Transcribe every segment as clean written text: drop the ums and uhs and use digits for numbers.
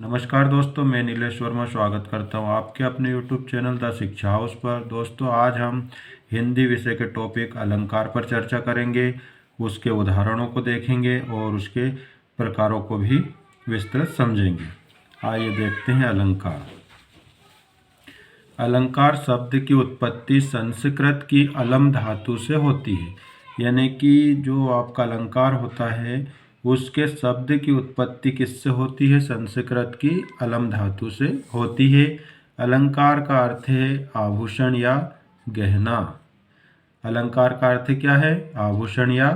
नमस्कार दोस्तों, मैं नीलेश वर्मा स्वागत करता हूं आपके अपने यूट्यूब चैनल द शिक्षा हाउस पर। दोस्तों, आज हम हिंदी विषय के टॉपिक अलंकार पर चर्चा करेंगे, उसके उदाहरणों को देखेंगे और उसके प्रकारों को भी विस्तृत समझेंगे। आइए देखते हैं अलंकार। अलंकार शब्द की उत्पत्ति संस्कृत की अलम धातु से होती है, यानी कि जो आपका अलंकार होता है उसके शब्द की उत्पत्ति किससे होती है? संस्कृत की अलम धातु से होती है। अलंकार का अर्थ है आभूषण या गहना। अलंकार का अर्थ क्या है? आभूषण या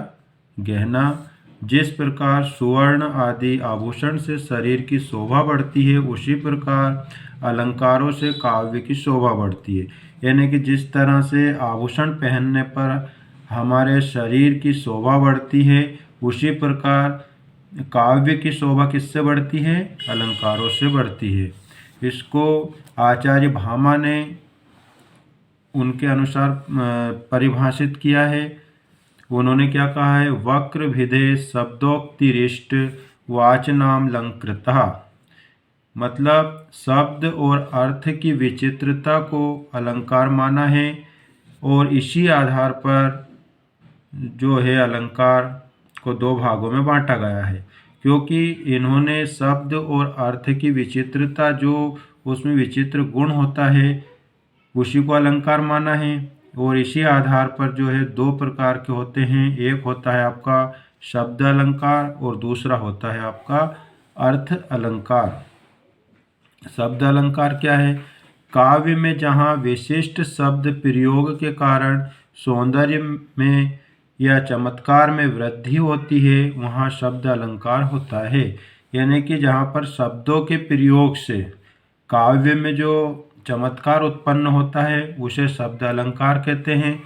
गहना। जिस प्रकार सुवर्ण आदि आभूषण से शरीर की शोभा बढ़ती है, उसी प्रकार अलंकारों से काव्य की शोभा बढ़ती है। यानी कि जिस तरह से आभूषण पहनने पर हमारे शरीर की शोभा बढ़ती है, उसी प्रकार काव्य की शोभा किससे बढ़ती है? अलंकारों से बढ़ती है। इसको आचार्य भामा ने उनके अनुसार परिभाषित किया है। उन्होंने क्या कहा है? वक्र भिदे शब्दोक्तिरिष्ट वाचनाम लंकृता। मतलब शब्द और अर्थ की विचित्रता को अलंकार माना है और इसी आधार पर जो है अलंकार को दो भागों में बांटा गया है, क्योंकि इन्होंने शब्द और अर्थ की विचित्रता, जो उसमें विचित्र गुण होता है, उसी को अलंकार माना है। और इसी आधार पर जो है दो प्रकार के होते हैं। एक होता है आपका शब्द अलंकार और दूसरा होता है आपका अर्थ अलंकार। शब्द अलंकार क्या है? काव्य में जहाँ विशिष्ट शब्द प्रयोग के कारण सौंदर्य में या चमत्कार में वृद्धि होती है, वहाँ शब्द अलंकार होता है। यानी कि जहाँ पर शब्दों के प्रयोग से काव्य में जो चमत्कार उत्पन्न होता है उसे शब्द अलंकार कहते हैं।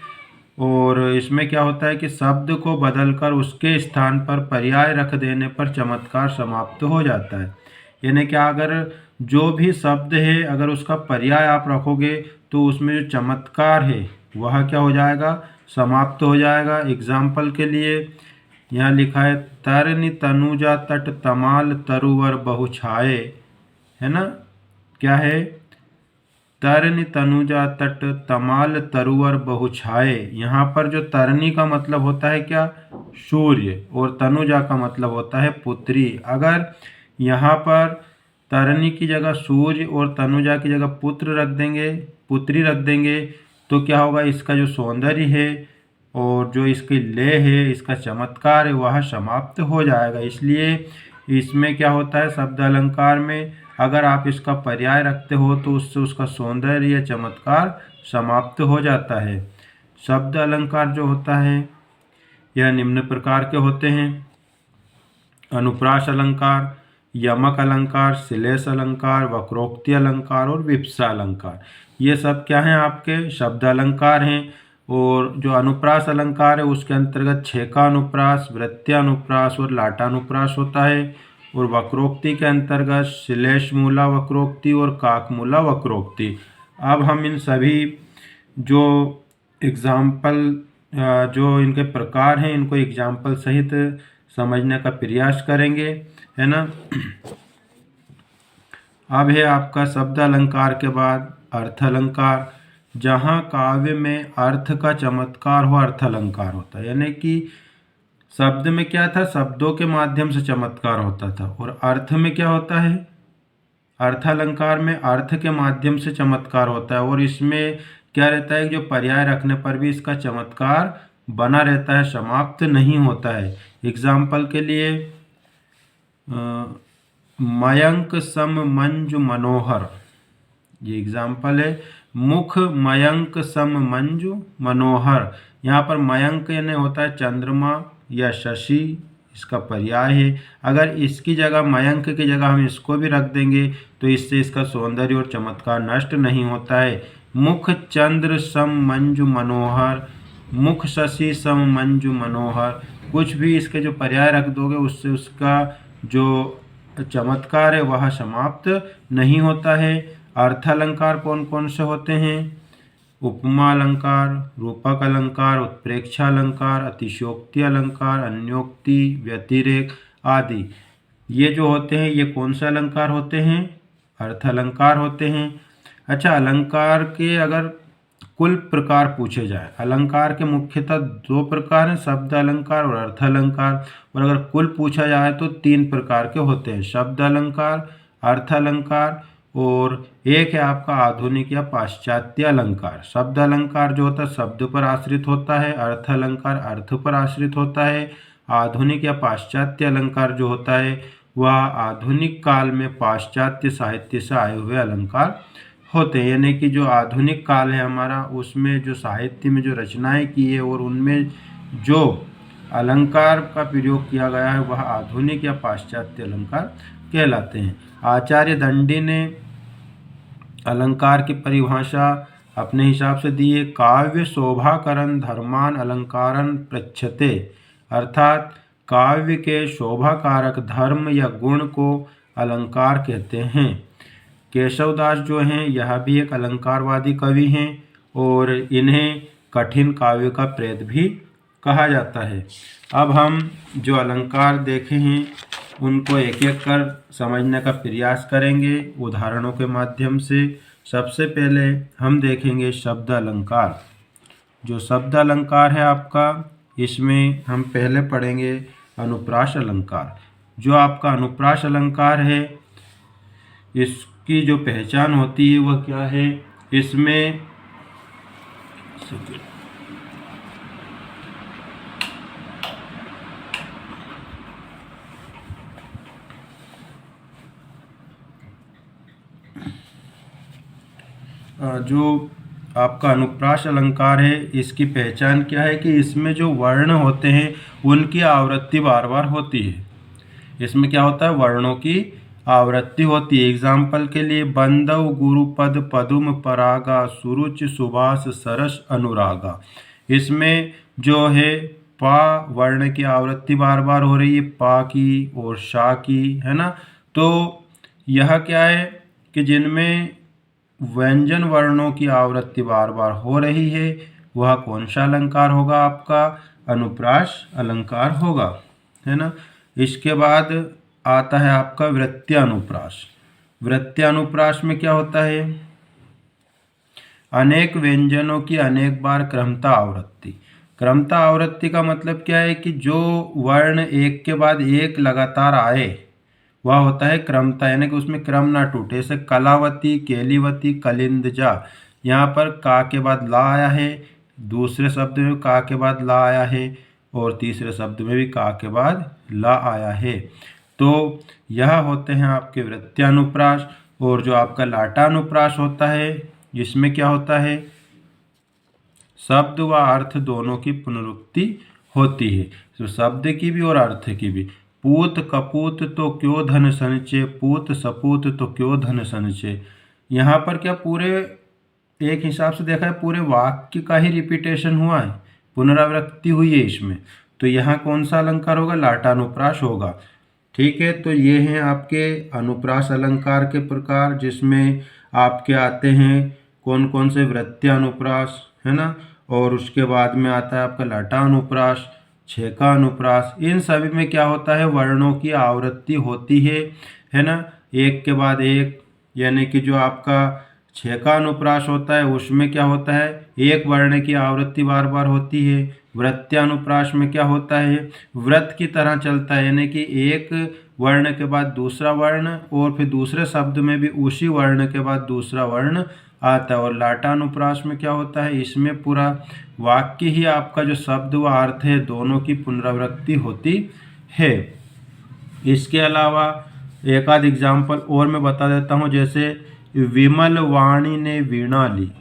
और इसमें क्या होता है कि शब्द को बदलकर उसके स्थान पर पर्याय रख देने पर चमत्कार समाप्त हो जाता है। यानी कि अगर जो भी शब्द है, अगर उसका पर्याय आप रखोगे तो उसमें जो चमत्कार है वह क्या हो जाएगा? समाप्त हो जाएगा। एग्जाम्पल के लिए यहाँ लिखा है तरनि तनुजा तट तमाल तरुवर बहु छाए, है ना? क्या है? तरनि तनुजा तट तमाल तरुवर बहु छाए। यहाँ पर जो तरनी का मतलब होता है क्या? सूर्य। और तनुजा का मतलब होता है पुत्री। अगर यहाँ पर तरनी की जगह सूर्य और तनुजा की जगह पुत्री रख देंगे तो क्या होगा? इसका जो सौंदर्य है और जो इसकी लय है, इसका चमत्कार है, वह समाप्त हो जाएगा। इसलिए इसमें क्या होता है? शब्द अलंकार में अगर आप इसका पर्याय रखते हो तो उससे उसका सौंदर्य या चमत्कार समाप्त हो जाता है। शब्द अलंकार जो होता है यह निम्न प्रकार के होते हैं: अनुप्रास अलंकार, यमक अलंकार, श्लेष अलंकार, वक्रोक्ति अलंकार और विप्सा अलंकार। ये सब क्या हैं? आपके शब्द अलंकार हैं। और जो अनुप्रास अलंकार है उसके अंतर्गत छेका अनुप्रास, वृत्त्यानुप्रास और लाटानुप्रास होता है। और वक्रोक्ति के अंतर्गत श्लेष मूला वक्रोक्ति और काकमूला वक्रोक्ति। अब हम इन सभी जो एग्जाम्पल जो इनके प्रकार हैं इनको एग्जाम्पल सहित समझने का प्रयास करेंगे, है ना? अब है आपका शब्द अलंकार के बाद अर्थ अलंकार। जहाँ काव्य में अर्थ का चमत्कार हो, अर्थ अलंकार होता है। यानी कि शब्द में क्या था? शब्दों के माध्यम से चमत्कार होता था। और अर्थ में क्या होता है? अर्थ अलंकार में अर्थ के माध्यम से चमत्कार होता है। और इसमें क्या रहता है? जो पर्याय रखने पर भी इसका चमत्कार बना रहता है, समाप्त नहीं होता है। एग्जाम्पल के लिए मयंक सम मंजु मनोहर, ये एग्जाम्पल है। मुख मयंक सम मंजु मनोहर। यहाँ पर मयंक यानी होता है चंद्रमा या शशि, इसका पर्याय है। अगर इसकी जगह मयंक की जगह हम इसको भी रख देंगे तो इससे इसका सौंदर्य और चमत्कार नष्ट नहीं होता है। मुख चंद्र सम मंजु मनोहर, मुख शशि सम मंजु मनोहर। कुछ भी इसके जो पर्याय रख दोगे उससे उसका जो चमत्कार है वह समाप्त नहीं होता है। अर्थ अलंकार कौन कौन से होते हैं? उपमा अलंकार, रूपक अलंकार, उत्प्रेक्षा अलंकार, अतिशयोक्ति अलंकार, अन्योक्ति, व्यतिरेक आदि। ये जो होते हैं ये कौन से अलंकार होते हैं? अर्थ अलंकार होते हैं। अच्छा, अलंकार के अगर कुल प्रकार पूछे जाए, अलंकार के मुख्यतः दो प्रकार हैं, शब्द अलंकार और अर्थ अलंकार। और अगर कुल पूछा जाए तो तीन प्रकार के होते हैं, शब्द अलंकार, अर्थ अलंकार और एक है आपका आधुनिक या पाश्चात्य अलंकार। शब्द अलंकार जो होता है शब्द पर आश्रित होता है, अर्थ अलंकार अर्थ पर आश्रित होता है। आधुनिक या पाश्चात्य अलंकार जो होता है वह आधुनिक काल में पाश्चात्य साहित्य से आए हुए अलंकार होते हैं। यानी कि जो आधुनिक काल है हमारा, उसमें जो साहित्य में जो रचनाएं की है और उनमें जो अलंकार का प्रयोग किया गया है वह आधुनिक या पाश्चात्य अलंकार कहलाते हैं। आचार्य दंडी ने अलंकार की परिभाषा अपने हिसाब से दी है, काव्य शोभाकरण धर्मान अलंकारन पृच्छते, अर्थात काव्य के शोभाकारक धर्म या गुण को अलंकार कहते हैं। केशवदास जो हैं यह भी एक अलंकारवादी कवि हैं और इन्हें कठिन काव्य का प्रेत भी कहा जाता है। अब हम जो अलंकार देखे हैं उनको एक एक कर समझने का प्रयास करेंगे उदाहरणों के माध्यम से। सबसे पहले हम देखेंगे शब्द अलंकार। जो शब्द अलंकार है आपका, इसमें हम पहले पढ़ेंगे अनुप्रास अलंकार। जो आपका अनुप्रास अलंकार है इसकी जो पहचान होती है वह क्या है? इसमें जो आपका अनुप्रास अलंकार है इसकी पहचान क्या है कि इसमें जो वर्ण होते हैं उनकी आवृत्ति बार बार होती है। इसमें क्या होता है? वर्णों की आवृत्ति होती है। एग्जाम्पल के लिए बंदव गुरुपद पदुम परागा सुरुचि सुभाष सरस अनुरागा। इसमें जो है पा वर्ण की आवृत्ति बार बार हो रही है, पा की और शा की, है ना। तो यह क्या है कि जिनमें व्यंजन वर्णों की आवृत्ति बार बार हो रही है वह कौन सा अलंकार होगा? आपका अनुप्रास अलंकार होगा, है ना। इसके बाद आता है आपका वृत्त्यानुप्रास। वृत्त्यानुप्रास में क्या होता है? अनेक व्यंजनों की अनेक बार क्रमता आवृत्ति। क्रमता आवृत्ति का मतलब क्या है कि जो वर्ण एक के बाद एक लगातार आए वह होता है क्रमता, यानी कि उसमें क्रम ना टूटे। जैसे कलावती, केलीवती, कलिंदजा, यहाँ पर का के बाद ला आया है, दूसरे शब्द में का के बाद ला आया है और तीसरे शब्द में भी का के बाद ला आया है। तो यह होते हैं आपके वृत्त्यानुप्रास। और जो आपका लाटानुप्रास होता है इसमें क्या होता है? शब्द व अर्थ दोनों की पुनरुक्ति होती है, तो शब्द की भी और अर्थ की भी। पूत कपूत तो क्यों धन संचय, पूत सपूत तो क्यों धन संचय। यहाँ पर क्या पूरे एक हिसाब से देखा है पूरे वाक्य का ही रिपीटेशन हुआ है, पुनरावृत्ति हुई है इसमें। तो यहाँ कौन सा अलंकार होगा? लाटानुप्रास होगा। ठीक है, तो ये हैं आपके अनुप्रास अलंकार के प्रकार, जिसमें आपके आते हैं कौन कौन से? वृत्त्यानुप्रास, है ना। और उसके बाद में आता है आपका लाटानुप्रास, छेका अनुप्रास। इन सभी में क्या होता है? वर्णों की आवृत्ति होती है ना, एक के बाद एक। यानी कि जो आपका छेका अनुप्रास होता है उसमें क्या होता है? एक वर्ण की आवृत्ति बार बार होती है। वृत्त्यानुप्रास में क्या होता है? व्रत की तरह चलता है, यानी कि एक वर्ण के बाद दूसरा वर्ण और फिर दूसरे शब्द में भी उसी वर्ण के बाद दूसरा वर्ण आता है। और लाटानुप्रास में क्या होता है? इसमें पूरा वाक्य ही आपका जो शब्द व अर्थ है दोनों की पुनरावृत्ति होती है। इसके अलावा एक आध एग्जाम्पल और मैं बता देता हूँ, जैसे विमल वाणी ने वीणा ली।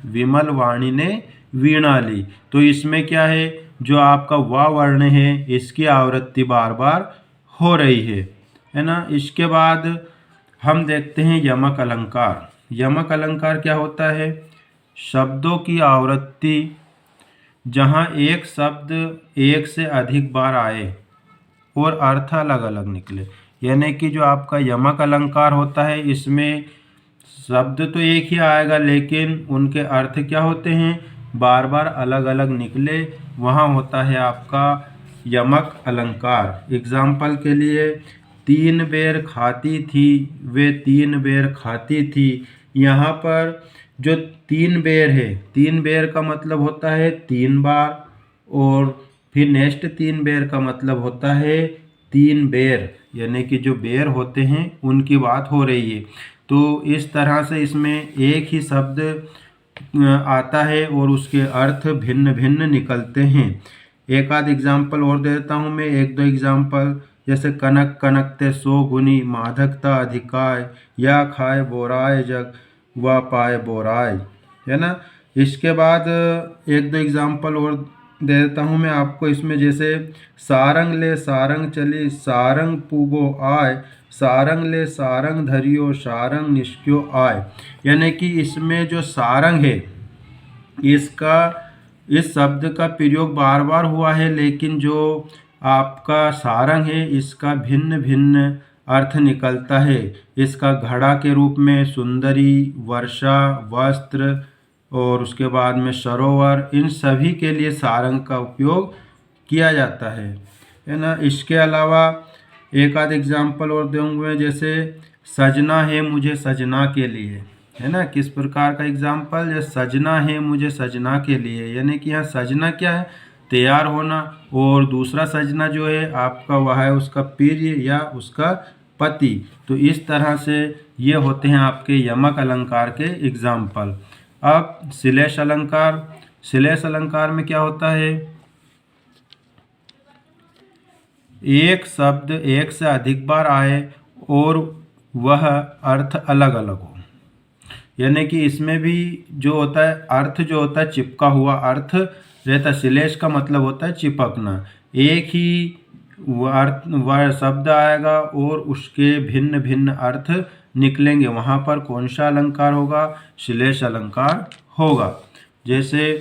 विमल वाणी ने वीणा ली, तो इसमें क्या है? जो आपका वा वर्ण है इसकी आवृत्ति बार बार हो रही है ना। इसके बाद हम देखते हैं यमक अलंकार। यमक अलंकार क्या होता है? शब्दों की आवृत्ति जहाँ एक शब्द एक से अधिक बार आए और अर्थ अलग अलग निकले, यानी कि जो आपका यमक अलंकार होता है इसमें शब्द तो एक ही आएगा लेकिन उनके अर्थ क्या होते हैं? बार बार अलग अलग निकले, वहाँ होता है आपका यमक अलंकार। एग्जाम्पल के लिए तीन बेर खाती थी, वे तीन बेर खाती थी। यहाँ पर जो तीन बेर है, तीन बेर का मतलब होता है तीन बार, और फिर नेक्स्ट तीन बेर का मतलब होता है तीन बेर, यानी कि जो बेर होते हैं उनकी बात हो रही है। तो इस तरह से इसमें एक ही शब्द आता है और उसके अर्थ भिन्न भिन्न निकलते हैं। एक आध एग्जाम्पल और देता हूँ मैं, एक दो एग्जाम्पल, जैसे कनक कनकते सो गुनी, माधकता अधिकाय, या खाए बोराय जग व पाए बोराय, है ना। इसके बाद एक दो एग्जाम्पल और दे देता हूँ मैं आपको इसमें, जैसे सारंग ले सारंग चली, सारंग पूगो आय, सारंग ले सारंग धरियो, सारंग निष्क्यो आय। यानी कि इसमें जो सारंग है, इसका इस शब्द का प्रयोग बार बार हुआ है, लेकिन जो आपका सारंग है इसका भिन्न भिन्न अर्थ निकलता है। इसका घड़ा के रूप में सुंदरी, वर्षा, वस्त्र, और उसके बाद में सरोवर, इन सभी के लिए सारंग का उपयोग किया जाता है ना। इसके अलावा एक आध एग्जाम्पल और दूंगा, जैसे सजना है मुझे सजना के लिए, है ना। किस प्रकार का एग्जाम्पल, जैसे सजना है मुझे सजना के लिए, यानी कि यहाँ सजना क्या है, तैयार होना, और दूसरा सजना जो है आपका वह है उसका प्रिय या उसका पति। तो इस तरह से ये होते हैं आपके यमक अलंकार के एग्जाम्पल। अब श्लेष अलंकार, श्लेष अलंकार में क्या होता है, एक शब्द एक से अधिक बार आए और वह अर्थ अलग अलग हो, यानी कि इसमें भी जो होता है अर्थ जो होता है चिपका हुआ अर्थ रहता है। श्लेष का मतलब होता है चिपकना, एक ही वह शब्द आएगा और उसके भिन्न भिन्न अर्थ निकलेंगे, वहाँ पर कौन सा अलंकार होगा, श्लेष अलंकार होगा। जैसे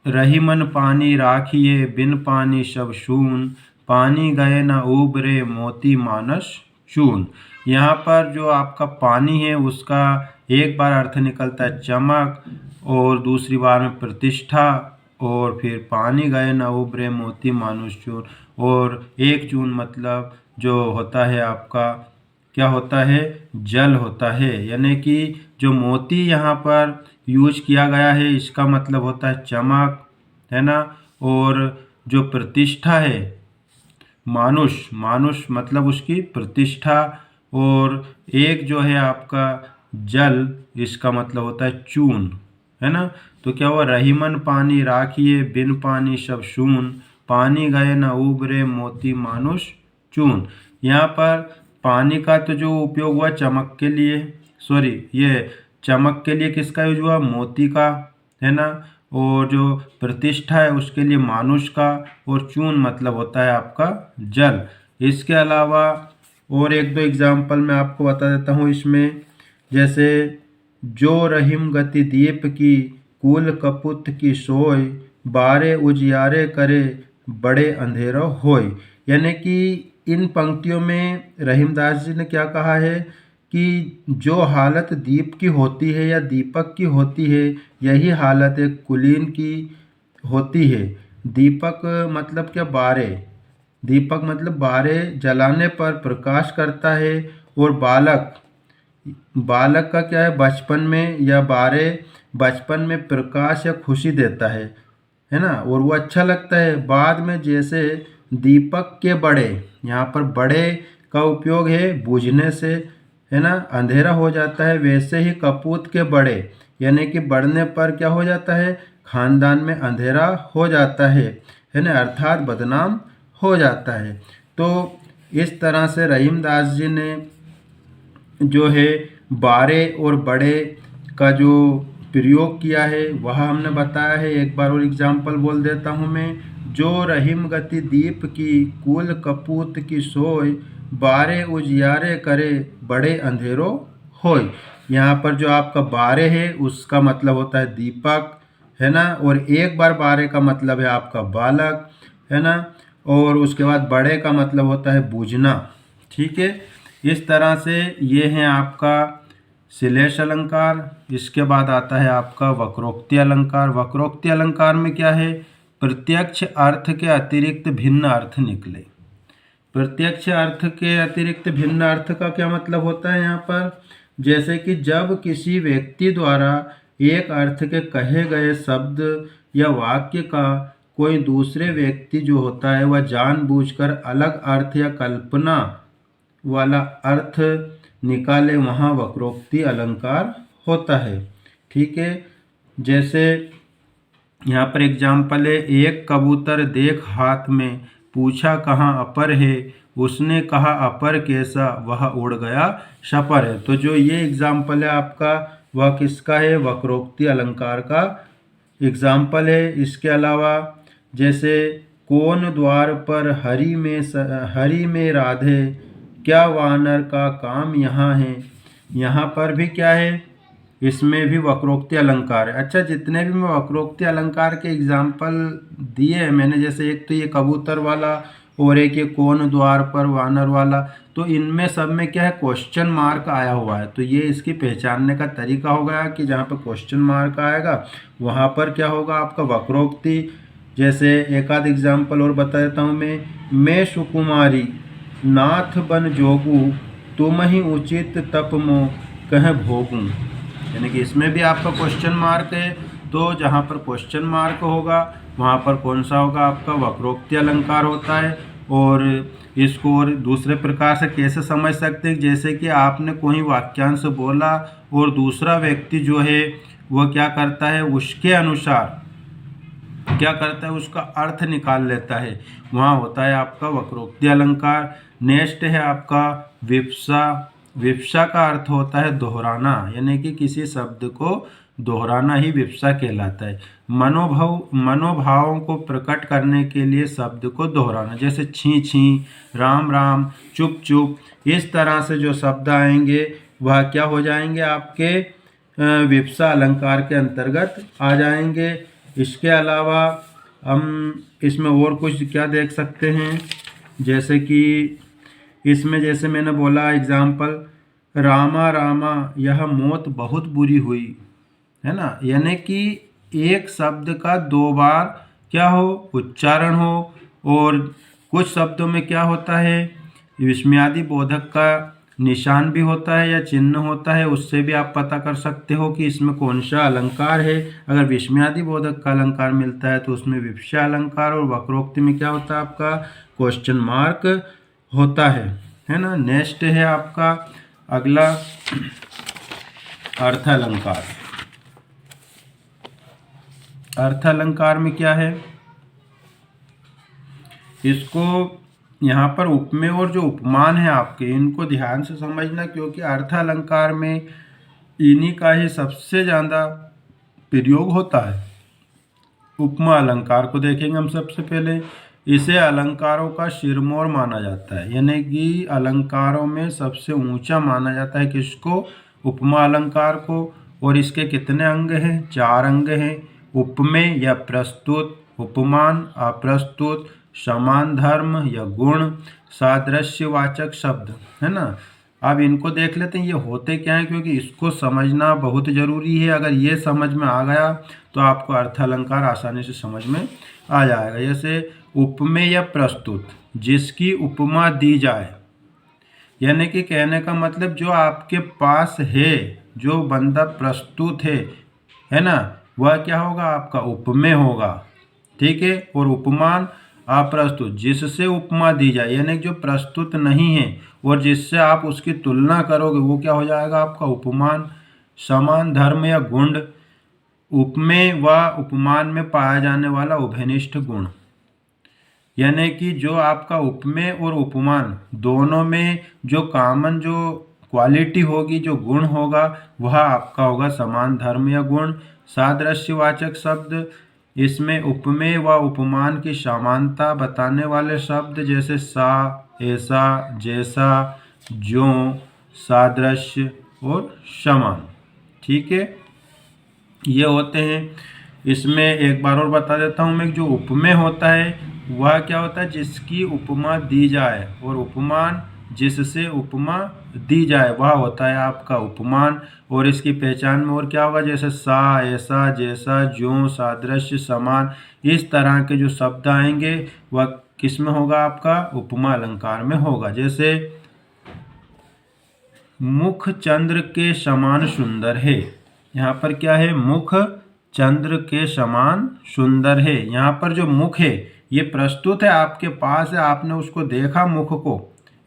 रही मन पानी राखिए, बिन पानी सब शून, पानी गए न उबरे मोती मानस चून। यहाँ पर जो आपका पानी है उसका एक बार अर्थ निकलता है चमक, और दूसरी बार में प्रतिष्ठा, और फिर पानी गए न उबरे मोती मानुष चून, और एक चून मतलब जो होता है आपका क्या होता है, जल होता है। यानी कि जो मोती यहाँ पर यूज किया गया है इसका मतलब होता है चमक, है ना। और जो प्रतिष्ठा है, मानुष, मानुष मतलब उसकी प्रतिष्ठा, और एक जो है आपका जल, इसका मतलब होता है चून, है ना। तो क्या हुआ, रहीमन पानी राखिए, बिन पानी सब शून, पानी गए न उबरे मोती मानुष चून। यहाँ पर पानी का तो जो उपयोग हुआ चमक के लिए, सॉरी ये चमक के लिए किसका यूज हुआ, मोती का, है ना। और जो प्रतिष्ठा है उसके लिए मानुष का, और चून मतलब होता है आपका जल। इसके अलावा और एक दो एग्जाम्पल मैं आपको बता देता हूँ इसमें, जैसे जो रहीम गति दीप की, कुल कपुत की सोय, बारे उजियारे करे, बड़े अंधेरा होय। यानी कि इन पंक्तियों में रहीमदास जी ने क्या कहा है कि जो हालत दीप की होती है या दीपक की होती है, यही हालत एक कुलीन की होती है। दीपक मतलब क्या, बारे, दीपक मतलब बारे जलाने पर प्रकाश करता है, और बालक, बालक का क्या है, बचपन में या बारे बचपन में प्रकाश या खुशी देता है ना, और वो अच्छा लगता है। बाद में जैसे दीपक के बड़े, यहाँ पर बड़े का उपयोग है बुझने से, है ना, अंधेरा हो जाता है, वैसे ही कपूत के बड़े, यानी कि बढ़ने पर क्या हो जाता है, खानदान में अंधेरा हो जाता है ना, अर्थात बदनाम हो जाता है। तो इस तरह से रहीमदास जी ने जो है बारे और बड़े का जो प्रयोग किया है वह हमने बताया है। एक बार और एग्जाम्पल बोल देता हूँ मैं, जो रहीम गति दीप की, कुल कपूत की सोय, बारे उजियारे करे, बड़े अंधेरों होय। यहाँ पर जो आपका बारे है उसका मतलब होता है दीपक, है ना, और एक बार बारे का मतलब है आपका बालक, है ना, और उसके बाद बड़े का मतलब होता है बूझना। ठीक है, इस तरह से ये है आपका श्लेष अलंकार। इसके बाद आता है आपका वक्रोक्ति अलंकार। वक्रोक्ति अलंकार में क्या है, प्रत्यक्ष अर्थ के अतिरिक्त भिन्न अर्थ निकले। प्रत्यक्ष अर्थ के अतिरिक्त भिन्न अर्थ का क्या मतलब होता है यहाँ पर? जैसे कि जब किसी व्यक्ति द्वारा एक अर्थ के कहे गए शब्द या वाक्य का कोई दूसरे व्यक्ति जो होता है वह जानबूझकर अलग अर्थ या कल्पना वाला अर्थ निकाले, वहाँ वक्रोक्ति अलंकार होता है। ठीक है, जैसे यहाँ पर एग्जाम्पल है, एक कबूतर देख हाथ में, पूछा कहाँ अपर है, उसने कहा अपर कैसा, वह उड़ गया शपर है। तो जो ये एग्जाम्पल है आपका, वह किसका है? वक्रोक्ति अलंकार का एग्जाम्पल है। इसके अलावा जैसे कौन द्वार पर हरि में राधे, क्या वानर का काम यहाँ है, यहाँ पर भी क्या है? इसमें भी वक्रोक्ति अलंकार है। अच्छा, जितने भी मैं वक्रोक्ति अलंकार के एग्जाम्पल दिए हैं मैंने, जैसे एक तो ये कबूतर वाला और एक ये कौन द्वार पर वानर वाला, तो इनमें सब में क्या है? क्वेश्चन मार्क आया हुआ है। तो ये इसकी पहचानने का तरीका हो गया कि जहाँ पर क्वेश्चन मार्क आएगा वहाँ पर क्या होगा? आपका वक्रोक्ति। जैसे एक आध एग्जाम्पल और बता देता हूँ मैं सुकुमारी नाथ बन जोगू, तुम ही उचित तप मो कह भोगूं। यानी कि इसमें भी आपका क्वेश्चन मार्क है। तो जहाँ पर क्वेश्चन मार्क होगा वहाँ पर कौन सा होगा? आपका वक्रोक्ति अलंकार होता है। और इसको और दूसरे प्रकार से कैसे समझ सकते हैं? जैसे कि आपने कोई वाक्यांश बोला और दूसरा व्यक्ति जो है वह क्या करता है? उसके अनुसार क्या करता है? उसका अर्थ निकाल लेता है, वहाँ होता है आपका वक्रोक्ति अलंकार। नेक्स्ट है आपका विप्सा। विप्सा का अर्थ होता है दोहराना, यानी कि किसी शब्द को दोहराना ही विप्सा कहलाता है। मनोभावों को प्रकट करने के लिए शब्द को दोहराना, जैसे छी छी, राम राम, चुप चुप, इस तरह से जो शब्द आएंगे वह क्या हो जाएंगे? आपके विप्सा अलंकार के अंतर्गत आ जाएंगे। इसके अलावा हम इसमें और कुछ क्या देख सकते हैं? जैसे कि इसमें जैसे मैंने बोला एग्जाम्पल, रामा रामा यह मौत बहुत बुरी हुई, है ना। यानी कि एक शब्द का दो बार क्या हो? उच्चारण हो। और कुछ शब्दों में क्या होता है? विस्मयादि बोधक का निशान भी होता है या चिन्ह होता है, उससे भी आप पता कर सकते हो कि इसमें कौन सा अलंकार है। अगर विस्मयादि बोधक का अलंकार मिलता है तो उसमें विवक्षा अलंकार, और वक्रोक्ति में क्या होता है? आपका क्वेश्चन मार्क होता है ना। नेक्स्ट है आपका अगला अर्थ अलंकार। अर्थ अलंकार में क्या है? इसको यहाँ पर उपमेय और जो उपमान है आपके, इनको ध्यान से समझना, क्योंकि अर्थ अलंकार में इन्हीं का ही सबसे ज़्यादा प्रयोग होता है। उपमा अलंकार को देखेंगे हम सबसे पहले। इसे अलंकारों का सिरमौर माना जाता है, यानी कि अलंकारों में सबसे ऊंचा माना जाता है किसको? उपमा अलंकार को। और इसके कितने अंग हैं? 4 अंग हैं। उपमेय या प्रस्तुत, उपमान, अप्रस्तुत, समान धर्म या गुण, सादृश्यवाचक शब्द, है ना। अब इनको देख लेते हैं ये होते क्या हैं, क्योंकि इसको समझना बहुत ज़रूरी है। अगर ये समझ में आ गया तो आपको अर्थ अलंकार आसानी से समझ में आ जाएगा। जैसे उपमेय या प्रस्तुत, जिसकी उपमा दी जाए, यानी कि कहने का मतलब जो आपके पास है, जो बंदा प्रस्तुत है ना, वह क्या होगा? आपका उपमेय होगा। ठीक है। और उपमान अप्रस्तुत, जिससे उपमा दी जाए, यानी जो प्रस्तुत नहीं है और जिससे आप उसकी तुलना करोगे, वो क्या हो जाएगा? आपका उपमान। समान धर्म या गुण, उपमेय व उपमान में पाया जाने वाला उभयनिष्ठ गुण, यानी कि जो आपका उपमेय और उपमान दोनों में जो कॉमन जो क्वालिटी होगी, जो गुण होगा, वह आपका होगा समान धर्म या गुण। सादृश्यवाचक शब्द, इसमें उपमेय व उपमान की समानता बताने वाले शब्द, जैसे सा, ऐसा, जैसा, ज्यों, सादृश्य और समान। ठीक है, ये होते हैं। इसमें एक बार और बता देता हूँ मैं, जो उपमेय होता है वह क्या होता है? जिसकी उपमा दी जाए, और उपमान जिससे उपमा दी जाए, वह होता है आपका उपमान। और इसकी पहचान में और क्या होगा? जैसे सा, ऐसा, जैसा, ज्यों, सादृश्य, समान, इस तरह के जो शब्द आएंगे वह किस में होगा आपका? उपमा अलंकार में होगा। जैसे मुख चंद्र के समान सुंदर है, यहाँ पर क्या है? मुख चंद्र के समान सुंदर है। यहाँ पर जो मुख है ये प्रस्तुत है, आपके पास है, आपने उसको देखा मुख को,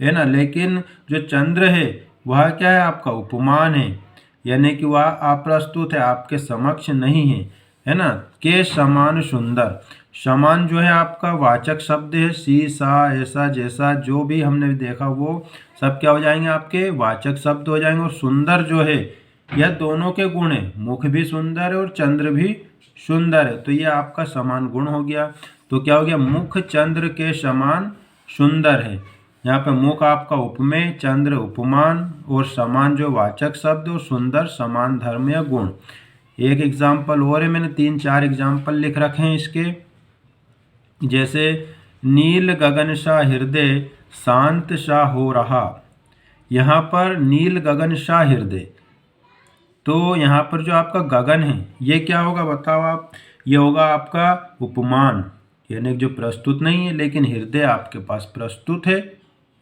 है ना। लेकिन जो चंद्र है वह क्या है? आपका उपमान है, यानी कि वह अप्रस्तुत है, आपके समक्ष नहीं है ना। के समान सुंदर, समान जो है आपका वाचक शब्द है। सी, सा, ऐसा, जैसा जो भी हमने देखा वो सब क्या हो जाएंगे? आपके वाचक शब्द हो जाएंगे। और सुंदर जो है यह दोनों के गुण है, मुख भी सुंदर है और चंद्र भी सुंदर है, तो ये आपका समान गुण हो गया। तो क्या हो गया? मुख चंद्र के समान सुंदर है। यहाँ पे मुख आपका उपमेय, चंद्र उपमान, और समान जो वाचक शब्द, और सुंदर समान धर्म या गुण। एक एग्जाम्पल और है, मैंने 3-4 एग्जाम्पल लिख रखे हैं इसके। जैसे नील गगन सा हृदय शांत सा हो रहा। यहाँ पर नील गगन सा हृदय, तो यहाँ पर जो आपका गगन है ये क्या होगा बताओ आप? ये होगा आपका उपमान, यानी जो प्रस्तुत नहीं है, लेकिन हृदय आपके पास प्रस्तुत है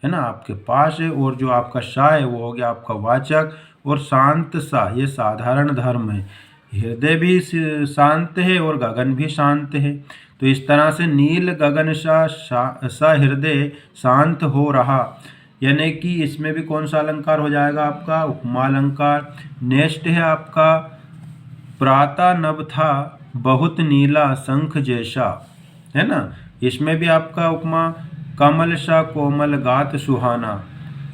ना, आपके पास है। और जो आपका सा है वो हो गया आपका वाचक। और शांत सा ये साधारण धर्म है, हृदय भी शांत है और गगन भी शांत है। तो इस तरह से नील गगन सा हृदय शांत हो रहा, यानी कि इसमें भी कौन सा अलंकार हो जाएगा? आपका उपमा अलंकार। नेक्स्ट है आपका प्रातः नभ था बहुत नीला शंख जैसा, है ना। इसमें भी आपका उपमा कमल सा कोमल गात सुहाना।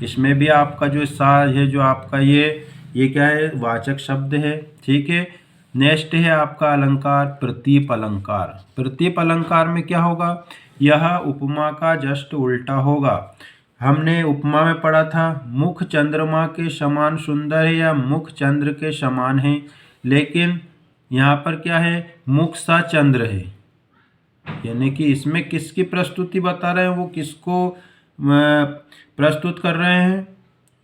इसमें भी आपका जो सा है जो आपका ये क्या है? वाचक शब्द है, ठीक है। नेक्स्ट है आपका अलंकार प्रतीप अलंकार। प्रतीप अलंकार में क्या होगा? यह उपमा का जस्ट उल्टा होगा। हमने उपमा में पढ़ा था मुख चंद्रमा के समान सुंदर है या मुख चंद्र के समान है, लेकिन यहाँ पर क्या है? मुख सा चंद्र है, यानी कि इसमें किसकी प्रस्तुति बता रहे हैं? वो किसको प्रस्तुत कर रहे हैं?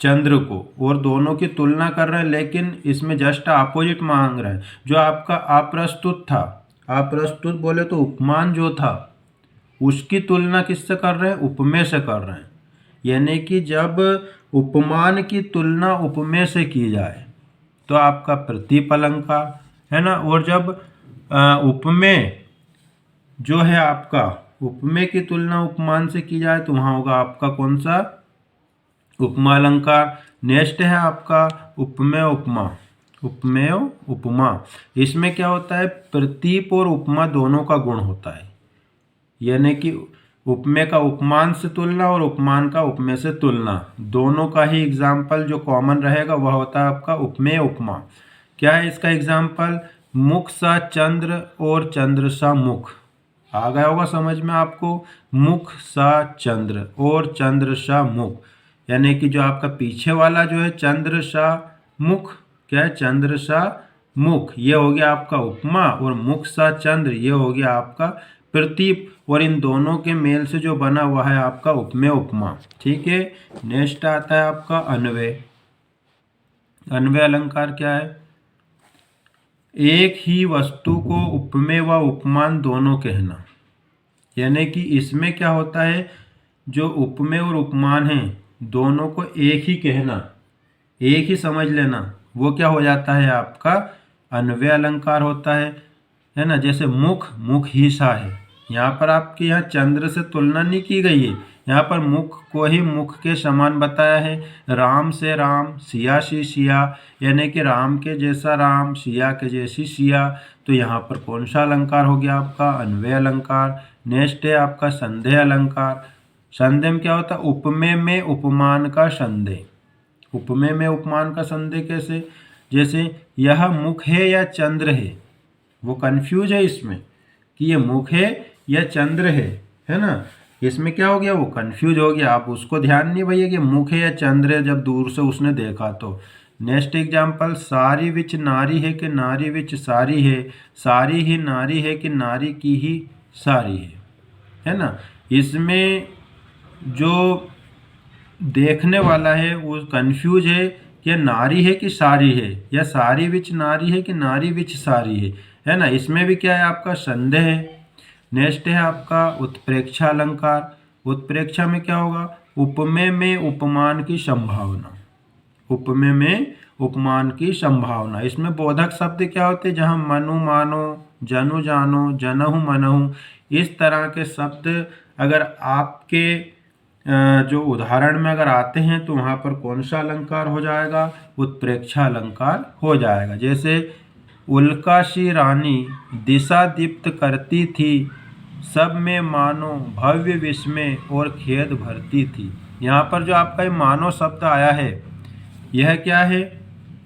चंद्र को, और दोनों की तुलना कर रहे हैं, लेकिन इसमें जस्ट अपोजिट मांग रहे हैं। जो आपका अप्रस्तुत था, अप्रस्तुत बोले तो उपमान जो था, उसकी तुलना किससे कर रहे हैं? उपमेय से कर रहे हैं। यानी कि जब उपमान की तुलना उपमेय से की जाए तो आपका प्रतीप अलंकार, है ना। और जब उपमेय जो है आपका, उपमेय की तुलना उपमान से की जाए तो वहाँ होगा आपका कौन सा? उपमा अलंकार। नेक्स्ट है आपका उपमेय उपमा। उपमेय उपमा, इसमें क्या होता है? प्रतीप और उपमा दोनों का गुण होता है, यानी कि उपमेय का उपमान से तुलना और उपमान का उपमेय से तुलना, दोनों का ही एग्जाम्पल जो कॉमन रहेगा वह होता है आपका उपमेय उपमा। क्या है इसका एग्जाम्पल? मुख सा चंद्र और चंद्र सा मुख। आ गया होगा समझ में आपको? मुख सा चंद्र और चंद्र सा मुख, यानी कि जो आपका पीछे वाला जो है चंद्र सा मुख, क्या है? चंद्र सा मुख, ये हो गया आपका उपमा। और मुख सा चंद्र ये हो गया आपका प्रतीप। और इन दोनों के मेल से जो बना हुआ है आपका उपमेय उपमा, ठीक है। नेक्स्ट आता है आपका अन्वय। अन्वय अलंकार क्या है? एक ही वस्तु को उपमेय व उपमान दोनों कहना, यानी कि इसमें क्या होता है? जो उपमेय और उपमान है दोनों को एक ही कहना, एक ही समझ लेना, वो क्या हो जाता है? आपका अन्वय अलंकार होता है ना। जैसे मुख, मुख ही सा है, यहाँ पर आपके यहाँ चंद्र से तुलना नहीं की गई है, यहाँ पर मुख को ही मुख के समान बताया है। राम से राम, सिया से सिया, यानी कि राम के जैसा राम, सिया के जैसी सिया। तो यहाँ पर कौन सा अलंकार हो गया? आपका अन्वय अलंकार। नेक्स्ट है आपका संदेह अलंकार। संदेह में क्या होता है? उपमेय में उपमान का संदेह। उपमेय में उपमान का संदेह कैसे? जैसे यह मुख है या चंद्र है, वो कंफ्यूज है इसमें कि ये मुख है या चंद्र है ना। इसमें क्या हो गया? वो कंफ्यूज हो गया। आप उसको ध्यान नहीं भैया कि मुख है या चंद्र है, जब दूर से उसने देखा तो। नेक्स्ट एग्जाम्पल सारी विच नारी है कि नारी विच सारी है, सारी ही नारी है कि नारी की ही सारी है ना। इसमें जो देखने वाला है वो कंफ्यूज है कि नारी है कि सारी है, या सारी विच नारी है कि नारी विच सारी है ना। इसमें भी क्या है? आपका संदेह है। नेक्स्ट है आपका उत्प्रेक्षा अलंकार। उत्प्रेक्षा में क्या होगा? उपमेय में उपमान की संभावना। उपमेय में उपमान की संभावना। इसमें बोधक शब्द क्या होते हैं? जहाँ मनु मानो, जनु जानो, जनहु मनहु, इस तरह के शब्द अगर आपके जो उदाहरण में अगर आते हैं तो वहाँ पर कौन सा अलंकार हो जाएगा? उत्प्रेक्षा अलंकार हो जाएगा। जैसे उल्का सी रानी दिशा दीप्त करती थी, सब में मानो भव्य विस्मय और खेद भरती थी। यहाँ पर जो आपका ये मानो शब्द आया है, यह क्या है?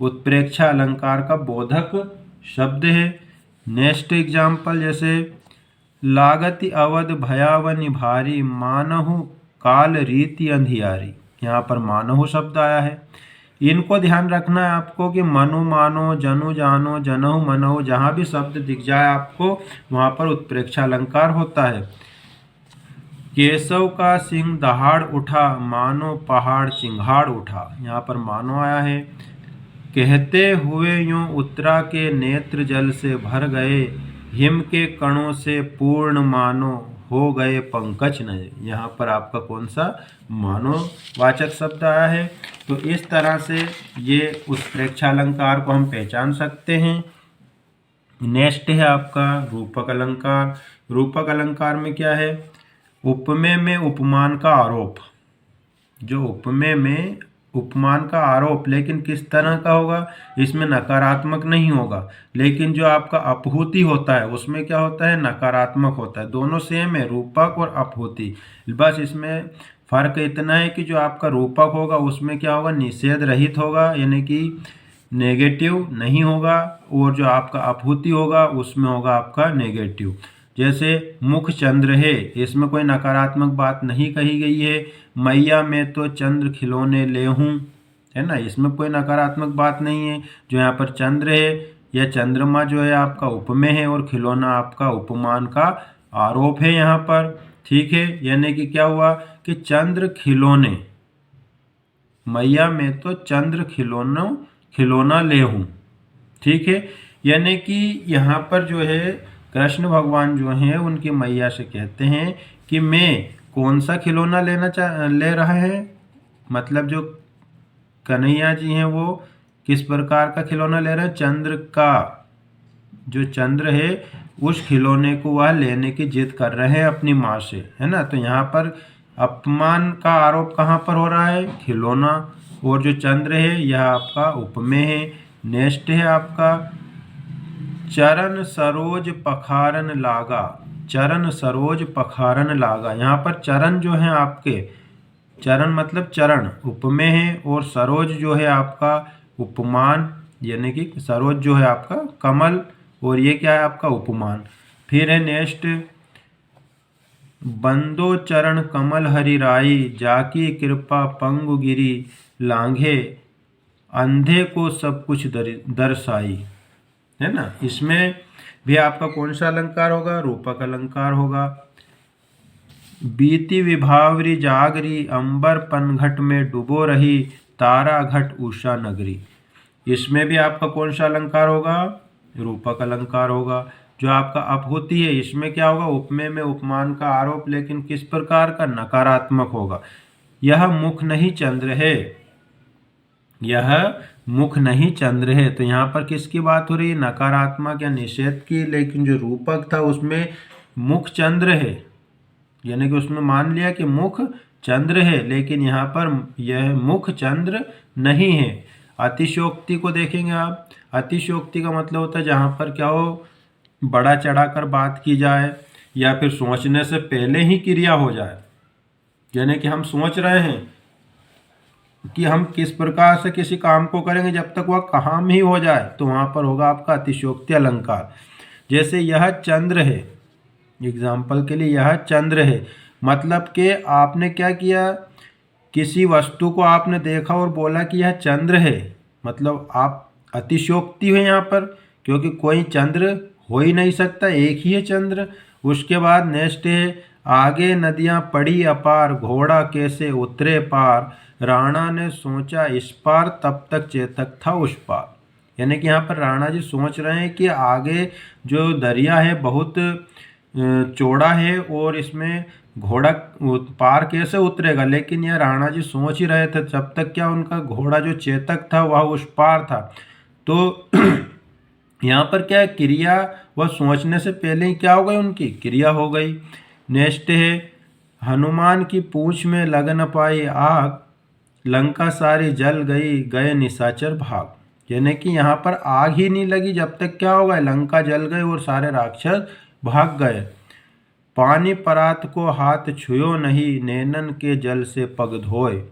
उत्प्रेक्षा अलंकार का बोधक शब्द है। नेक्स्ट एग्जाम्पल, जैसे लागति अवध भयावनि भारी, मानहु काल रीति अंधियारी। यहाँ पर मानहु शब्द आया है। इनको ध्यान रखना है आपको कि मनु मानो, जनु जानो, जनहु मनहु, जहाँ भी शब्द दिख जाए आपको वहाँ पर उत्प्रेक्षा अलंकार होता है। केशव का सिंह दहाड़ उठा, मानो पहाड़ चिंगाड़ उठा। यहाँ पर मानो आया है। कहते हुए यूं उत्तरा के नेत्र जल से भर गए, हिम के कणों से पूर्ण मानो हो गए पंकज नए। यहाँ पर आपका कौन सा मानो वाचक शब्द आया है? तो इस तरह से ये उत्प्रेक्षा अलंकार को हम पहचान सकते हैं। नेक्स्ट है आपका रूपक अलंकार। रूपक अलंकार में क्या है? उपमेय में उपमान का आरोप। जो उपमेय में उपमान का आरोप, लेकिन किस तरह का होगा? इसमें नकारात्मक नहीं होगा, लेकिन जो आपका अपहूति होता है उसमें क्या होता है? नकारात्मक होता है। दोनों सेम है, रूपक और अपहूति। बस इसमें फर्क इतना है कि जो आपका रूपक होगा उसमें क्या होगा? निषेध रहित होगा, यानी कि नेगेटिव नहीं होगा, और जो आपका अपहूति होगा उसमें होगा आपका नेगेटिव। जैसे मुख चंद्र है, इसमें कोई नकारात्मक बात नहीं कही गई है। मैया में तो चंद्र खिलौने ले हूँ, है ना, इसमें कोई नकारात्मक बात नहीं है। जो यहाँ पर चंद्र है या चंद्रमा जो है आपका उपमेय है, और खिलौना आपका उपमान का आरोप है यहाँ पर। ठीक है, यानी कि क्या हुआ कि चंद्र खिलौने, मैया में तो चंद्र खिलौना ले हूँ। ठीक है, यानी कि यहाँ पर जो है कृष्ण भगवान जो हैं उनकी मैया से कहते हैं कि मैं कौन सा खिलौना ले रहा है, मतलब जो कन्हैया जी हैं वो किस प्रकार का खिलौना ले रहे हैं? चंद्र का, जो चंद्र है उस खिलौने को वह लेने की जिद कर रहे हैं अपनी माँ से, है ना। तो यहाँ पर अपमान का आरोप कहाँ पर हो रहा है? खिलौना। और जो चंद्र है यह आपका उपमेय है। नेक्स्ट है आपका चरण सरोज पखारन लागा। चरण सरोज पखारन लागा। यहाँ पर चरण जो है आपके, चरण मतलब चरण उपमेय है, और सरोज जो है आपका उपमान, यानी कि सरोज जो है आपका कमल, और ये क्या है आपका उपमान। फिर है नेक्स्ट बंदो चरण कमल हरि राई, जाकी कृपा पंगु गिरी लांघे, अंधे को सब कुछ दर्शाई, है ना। इसमें भी आपका कौन सा अलंकार होगा? रूपक अलंकार होगा। बीती विभावरी जागरी, अंबर पनघट में डूबो रही, तारा घट उषा नगरी। इसमें भी आपका कौन सा अलंकार होगा? रूपक अलंकार होगा। जो आपका अपहूति है इसमें क्या होगा? उपमेय में उपमान का आरोप, लेकिन किस प्रकार का? नकारात्मक होगा। यह मुख नहीं चंद्र है, यह मुख नहीं चंद्र है। तो यहाँ पर किसकी बात हो रही है? नकारात्मक या निषेध की। लेकिन जो रूपक था उसमें मुख चंद्र है, यानी कि उसमें मान लिया कि मुख चंद्र है, लेकिन यहाँ पर यह मुख चंद्र नहीं है। अतिशयोक्ति को देखेंगे आप। अतिशयोक्ति का मतलब होता है जहाँ पर क्या हो, बड़ा चढ़ाकर बात की जाए, या फिर सोचने से पहले ही क्रिया हो जाए। यानी कि हम सोच रहे हैं कि हम किस प्रकार से किसी काम को करेंगे, जब तक वह काम ही हो जाए, तो वहाँ पर होगा आपका अतिशयोक्ति अलंकार। जैसे यह चंद्र है, एग्जाम्पल के लिए यह चंद्र है, मतलब कि आपने क्या किया, किसी वस्तु को आपने देखा और बोला कि यह चंद्र है, मतलब आप अतिशयोक्ति है यहाँ पर, क्योंकि कोई चंद्र हो ही नहीं सकता, एक ही है चंद्र। उसके बाद नेक्स्ट है आगे नदियाँ पड़ी अपार, घोड़ा कैसे उतरे पार, राणा ने सोचा इस पार, तब तक चेतक था उस पार। यानी कि यहाँ पर राणा जी सोच रहे हैं कि आगे जो दरिया है बहुत चौड़ा है और इसमें घोड़ा पार कैसे उतरेगा। लेकिन यह राणा जी सोच ही रहे थे, जब तक क्या उनका घोड़ा जो चेतक था वह उस पार था। तो यहाँ पर क्या है, क्रिया वह सोचने से पहले ही क्या हो गई, उनकी क्रिया हो गई। नेक्स्ट है, हनुमान की पूंछ में लग न पाई आग, लंका सारी जल गई गए निशाचर भाग। यानी कि यहाँ पर आग ही नहीं लगी जब तक क्या होगा, लंका जल गई और सारे राक्षस भाग गए। पानी परात को हाथ छुयो नहीं, नैनन के जल से पग धोए।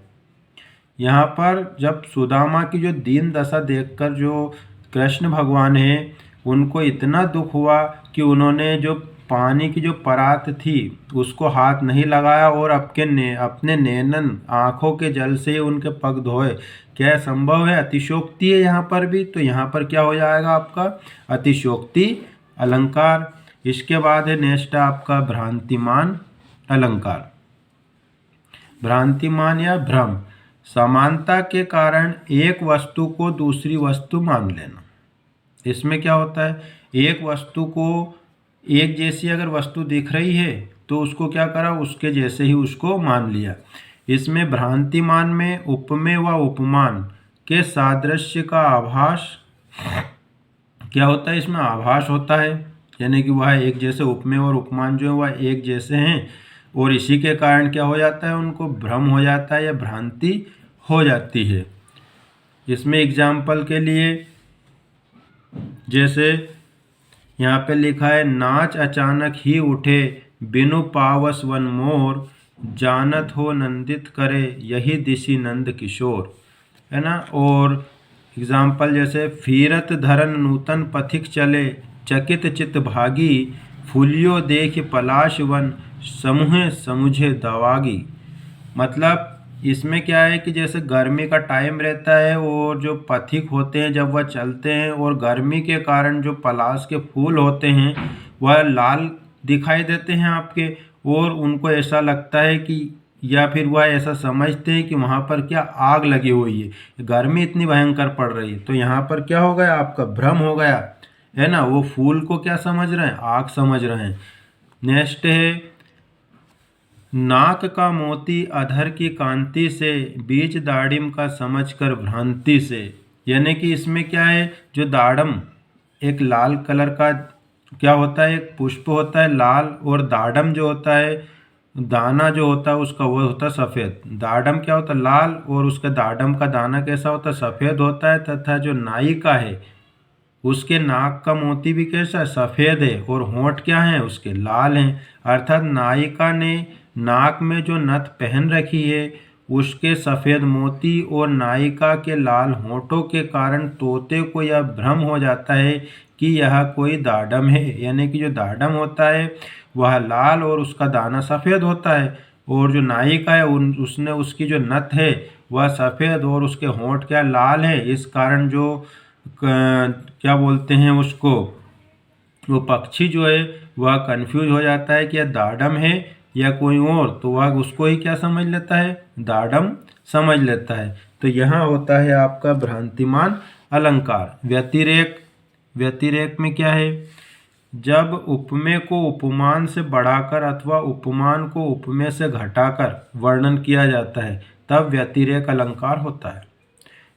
यहाँ पर जब सुदामा की जो दीन दशा देखकर जो कृष्ण भगवान है उनको इतना दुख हुआ कि उन्होंने जो पानी की जो परात थी उसको हाथ नहीं लगाया और अपने नैनन आँखों के जल से ही उनके पग धोए। क्या संभव है, अतिशोक्ति है यहाँ पर भी। तो यहाँ पर क्या हो जाएगा आपका, अतिशोक्ति अलंकार। इसके बाद है नेक्स्ट आपका भ्रांतिमान अलंकार। भ्रांतिमान या भ्रम, समानता के कारण एक वस्तु को दूसरी वस्तु मान लेना। इसमें क्या होता है, एक वस्तु को एक जैसी अगर वस्तु दिख रही है तो उसको क्या करा, उसके जैसे ही उसको मान लिया। इसमें भ्रांतिमान में उपमेय व उपमान के सादृश्य का आभास क्या होता है, इसमें आभास होता है। यानी कि वह एक जैसे उपमेय और उपमान जो है वह एक जैसे हैं और इसी के कारण क्या हो जाता है, उनको भ्रम हो जाता है या भ्रांति हो जाती है। इसमें एग्जाम्पल के लिए जैसे यहाँ पे लिखा है, नाच अचानक ही उठे बिनु पावस वन मोर, जानत हो नंदित करे यही दिशि नंद किशोर, है ना। और एग्जाम्पल जैसे, फिरत धरन नूतन पथिक चले, चकित चित भागी, फूलियो देख पलाश वन, समूहे समुझे दवागी। मतलब इसमें क्या है कि जैसे गर्मी का टाइम रहता है और जो पथिक होते हैं जब वह चलते हैं और गर्मी के कारण जो पलाश के फूल होते हैं वह लाल दिखाई देते हैं आपके, और उनको ऐसा लगता है कि या फिर वह ऐसा समझते हैं कि वहाँ पर क्या आग लगी हुई है, गर्मी इतनी भयंकर पड़ रही है। तो यहाँ पर क्या हो गया, आपका भ्रम हो गया, है ना। वो फूल को क्या समझ रहे हैं, आग समझ रहे हैं। नेक्स्ट है, नाक का मोती अधर की कांति से, बीज दाड़िम का समझकर भ्रांति से। यानी कि इसमें क्या है, जो दाड़म एक लाल कलर का क्या होता है, एक पुष्प होता है लाल, और दाड़म जो होता है दाना जो होता है उसका वो होता है सफ़ेद। दाड़म क्या होता है लाल और उसका दाड़म का दाना कैसा होता है, सफ़ेद होता है। तथा जो नायिका है उसके नाक का मोती भी कैसा है, सफ़ेद है, और होंठ क्या हैं उसके लाल हैं। अर्थात नायिका ने नाक में जो नथ पहन रखी है उसके सफ़ेद मोती और नायिका के लाल होंठों के कारण तोते को यह भ्रम हो जाता है कि यह कोई दाड़म है। यानी कि जो दाड़म होता है वह लाल और उसका दाना सफ़ेद होता है, और जो नायिका है उसने उसकी जो नथ है वह सफ़ेद और उसके होंठ क्या लाल है। इस कारण जो क्या बोलते हैं उसको, वो पक्षी जो है वह कंफ्यूज हो जाता है कि यह दाड़म है या कोई और, तो वह उसको ही क्या समझ लेता है, दाड़म समझ लेता है। तो यहाँ होता है आपका भ्रांतिमान अलंकार। व्यतिरेक, व्यतिरेक में क्या है, जब उपमेय को उपमान से बढ़ाकर अथवा उपमान को उपमेय से घटाकर वर्णन किया जाता है तब व्यतिरेक अलंकार होता है।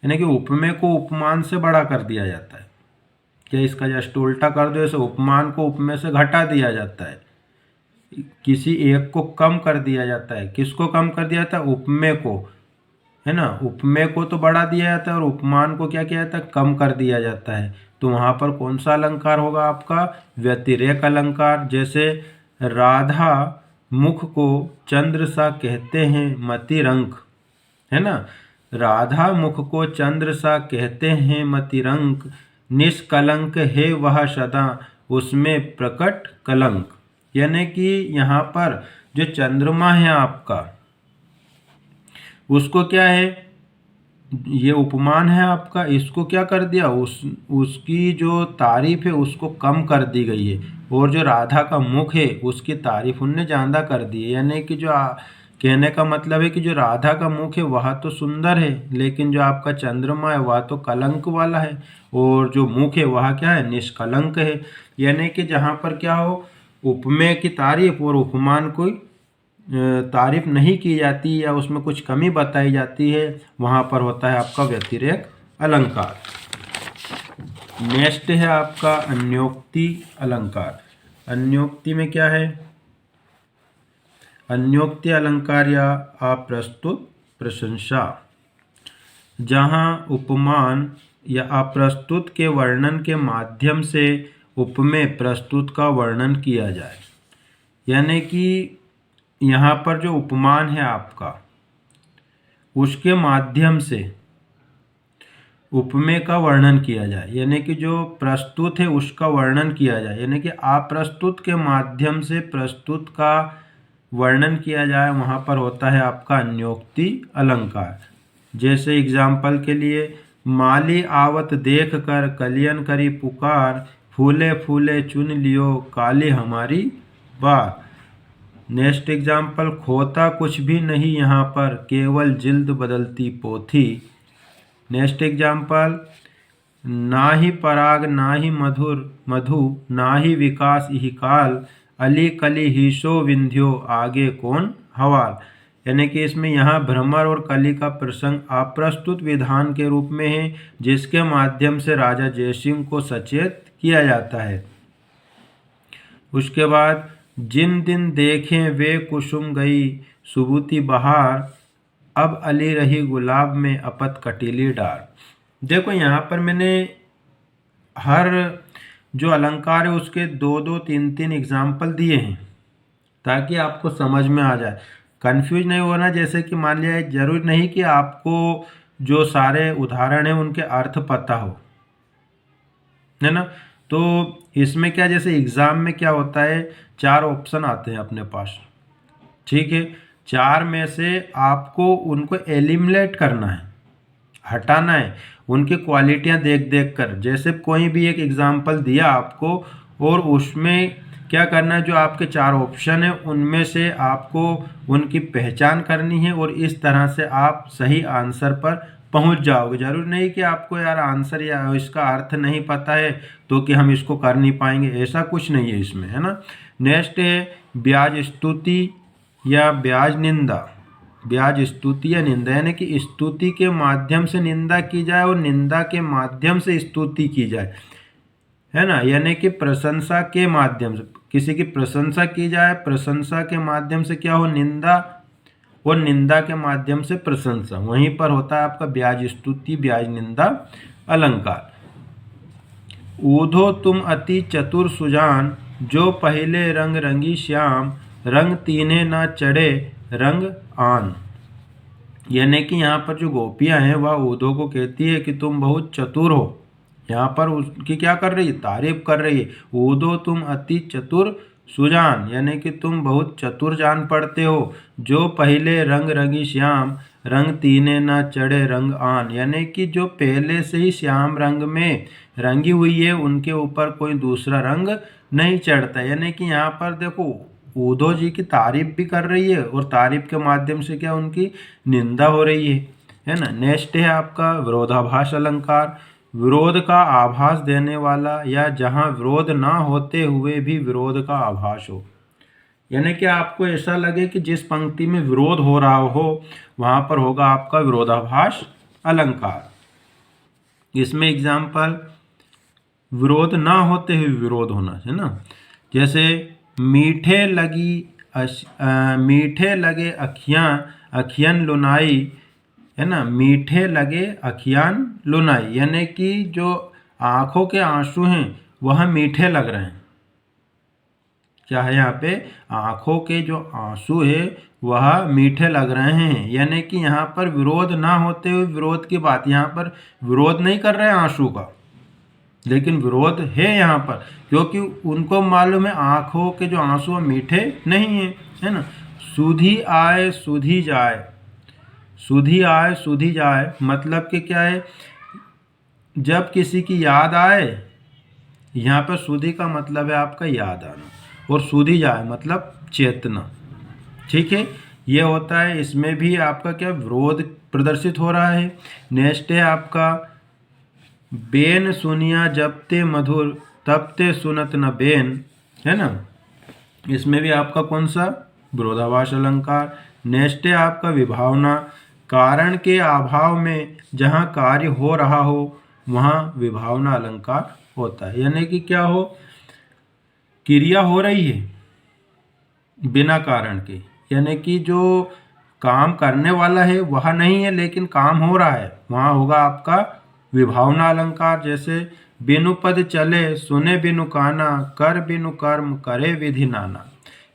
यानी कि उपमेय को उपमान से बड़ा कर दिया जाता है, क्या इसका जस्ट उल्टा कर दो, जैसे उपमान को उपमेय से घटा दिया जाता है, किसी एक को कम कर दिया जाता है। किसको कम कर दिया जाता है, उपमेय को, है ना। उपमेय को तो बढ़ा दिया जाता है और उपमान को क्या किया जाता है, कम कर दिया जाता है। तो वहाँ पर कौन सा अलंकार होगा आपका, व्यतिरेक अलंकार। जैसे राधा मुख को चंद्र सा कहते हैं मतिरंक, है ना। राधा मुख को चंद्र सा कहते हैं मतिरंक, निष्कलंक है वह सदा उसमें प्रकट कलंक। यानी कि यहाँ पर जो चंद्रमा है आपका उसको क्या है, ये उपमान है आपका, इसको क्या कर दिया, उसकी जो तारीफ है उसको कम कर दी गई है, और जो राधा का मुख है उसकी तारीफ उनने ज़्यादा कर दी है। यानी कि जो कहने का मतलब है कि जो राधा का मुख है वह तो सुंदर है, लेकिन जो आपका चंद्रमा है वह तो कलंक वाला है, और जो मुख है वह क्या है, निष्कलंक है। यानी कि जहाँ पर क्या हो, उपमेय की तारीफ और उपमान को तारीफ नहीं की जाती या उसमें कुछ कमी बताई जाती है, वहाँ पर होता है आपका व्यतिरेक अलंकार। नेक्स्ट है आपका अन्योक्ति अलंकार। अन्योक्ति में क्या है? अन्योक्ति अलंकार या अप्रस्तुत प्रशंसा, जहाँ उपमान या अप्रस्तुत के वर्णन के माध्यम से उपमेय प्रस्तुत का वर्णन किया जाए। यानी कि यहाँ पर जो उपमान है आपका, उसके माध्यम से उपमेय का वर्णन किया जाए, यानी कि जो प्रस्तुत है उसका वर्णन किया जाए, यानी कि अप्रस्तुत के माध्यम से प्रस्तुत का वर्णन किया जाए, वहाँ पर होता है आपका अन्योक्ति अलंकार। जैसे एग्जाम्पल के लिए, माली आवत देख कर कलियन करी पुकार, फूले फूले चुन लियो काली हमारी बात। नेक्स्ट एग्जाम्पल, खोता कुछ भी नहीं यहाँ पर केवल जिल्द बदलती पोथी। नेक्स्ट एग्जाम्पल, ना ही पराग ना ही मधु ना ही विकास ही काल, अली कली हिशो विंध्यो आगे कौन हवाल। यानी कि इसमें यहाँ भ्रमर और कली का प्रसंग अप्रस्तुत विधान के रूप में है, जिसके माध्यम से राजा जयसिंह को सचेत किया जाता है। उसके बाद, जिन दिन देखें वे कुसुम गई सुबूती बहार, अब अली रही गुलाब में अपत कटीली डार। देखो यहाँ पर मैंने हर जो अलंकार है उसके दो दो तीन तीन एग्जाम्पल दिए हैं, ताकि आपको समझ में आ जाए, कंफ्यूज नहीं होना। जैसे कि मान लिया, जरूर नहीं कि आपको जो सारे उदाहरण हैं उनके अर्थ पता हो, है ना। तो इसमें क्या, जैसे एग्ज़ाम में क्या होता है, 4 ऑप्शन आते हैं अपने पास, ठीक है। 4 में से आपको उनको एलिमिनेट करना है, हटाना है, उनकी क्वालिटियाँ देख देख कर। जैसे कोई भी एक एग्जाम्पल दिया आपको, और उसमें क्या करना है, जो आपके 4 ऑप्शन है उनमें से आपको उनकी पहचान करनी है, और इस तरह से आप सही आंसर पर पहुंच जाओगे। जरूर नहीं कि आपको यार आंसर या इसका अर्थ नहीं पता है तो कि हम इसको कर नहीं पाएंगे, ऐसा कुछ नहीं है इसमें, है ना। नेक्स्ट है ब्याज स्तुति या ब्याज निंदा। ब्याज स्तुति या निंदा, यानी कि स्तुति के माध्यम से निंदा की जाए और निंदा के माध्यम से स्तुति की जाए, है ना। यानी कि प्रशंसा के माध्यम से किसी की प्रशंसा की जाए, प्रशंसा के माध्यम से क्या हो, निंदा, और निंदा के माध्यम से प्रशंसा। वहीं पर होता है आपका ब्याज स्तुति ब्याज निंदा अलंकार। ऊधो तुम अति चतुर सुजान, जो पहले रंग रंगी श्याम, रंग तीने ना चढ़े रंग आन। यानी कि यहाँ पर जो गोपियाँ हैं वह ऊधो को कहती है कि तुम बहुत चतुर हो। यहाँ पर उसकी क्या कर रही है, तारीफ कर रही है। ऊधो तुम अति चतुर सुजान, यानी कि तुम बहुत चतुर जान पड़ते हो। जो पहले रंग रंगी श्याम, रंग तीने ना चढ़े रंग आन, यानी कि जो पहले से ही श्याम रंग में रंगी हुई है उनके ऊपर कोई दूसरा रंग नहीं चढ़ता। यानी कि यहाँ पर देखो, ऊधो जी की तारीफ भी कर रही है और तारीफ के माध्यम से क्या उनकी निंदा हो रही है ना। नेक्स्ट है आपका विरोधाभास अलंकार। विरोध का आभास देने वाला, या जहाँ विरोध ना होते हुए भी विरोध का आभास हो। यानी कि आपको ऐसा लगे कि जिस पंक्ति में विरोध हो रहा हो वहाँ पर होगा आपका विरोधाभास अलंकार। इसमें एग्जाम्पल, विरोध ना होते हुए विरोध होना, है ना। जैसे मीठे लगे अखियान लुनाई, है ना। मीठे लगे अखियान लुनाई, यानी कि जो आँखों के आंसू हैं वह मीठे लग रहे हैं। क्या है यहाँ पे, आँखों के जो आंसू है वह मीठे लग रहे हैं। यानी कि यहाँ पर विरोध ना होते हुए विरोध की बात, यहाँ पर विरोध नहीं कर रहे हैं आंसू का, लेकिन विरोध है यहाँ पर, क्योंकि उनको मालूम है आँखों के जो आंसू मीठे नहीं हैं, है ना। सुधी आए सुधी जाए, सुधी आए सुधी जाए मतलब कि क्या है, जब किसी की याद आए, यहाँ पर सुधी का मतलब है आपका याद आना, और सुधी जाए मतलब चेतना, ठीक है। ये होता है, इसमें भी आपका क्या विरोध प्रदर्शित हो रहा है। नेक्स्ट है आपका बेन सुनिया जब ते मधुर तब ते सुनत न बेन, है ना। इसमें भी आपका कौन सा, विरोधाभास अलंकार। नेक्स्ट है आपका विभावना। कारण के अभाव में जहाँ कार्य हो रहा हो वहाँ विभावना अलंकार होता है। यानी कि क्या हो, क्रिया हो रही है बिना कारण के, यानी कि जो काम करने वाला है वह नहीं है लेकिन काम हो रहा है, वहाँ होगा आपका विभावना अलंकार। जैसे बिनु पद चले सुने बिनु काना, कर बिनु कर्म करे विधि नाना।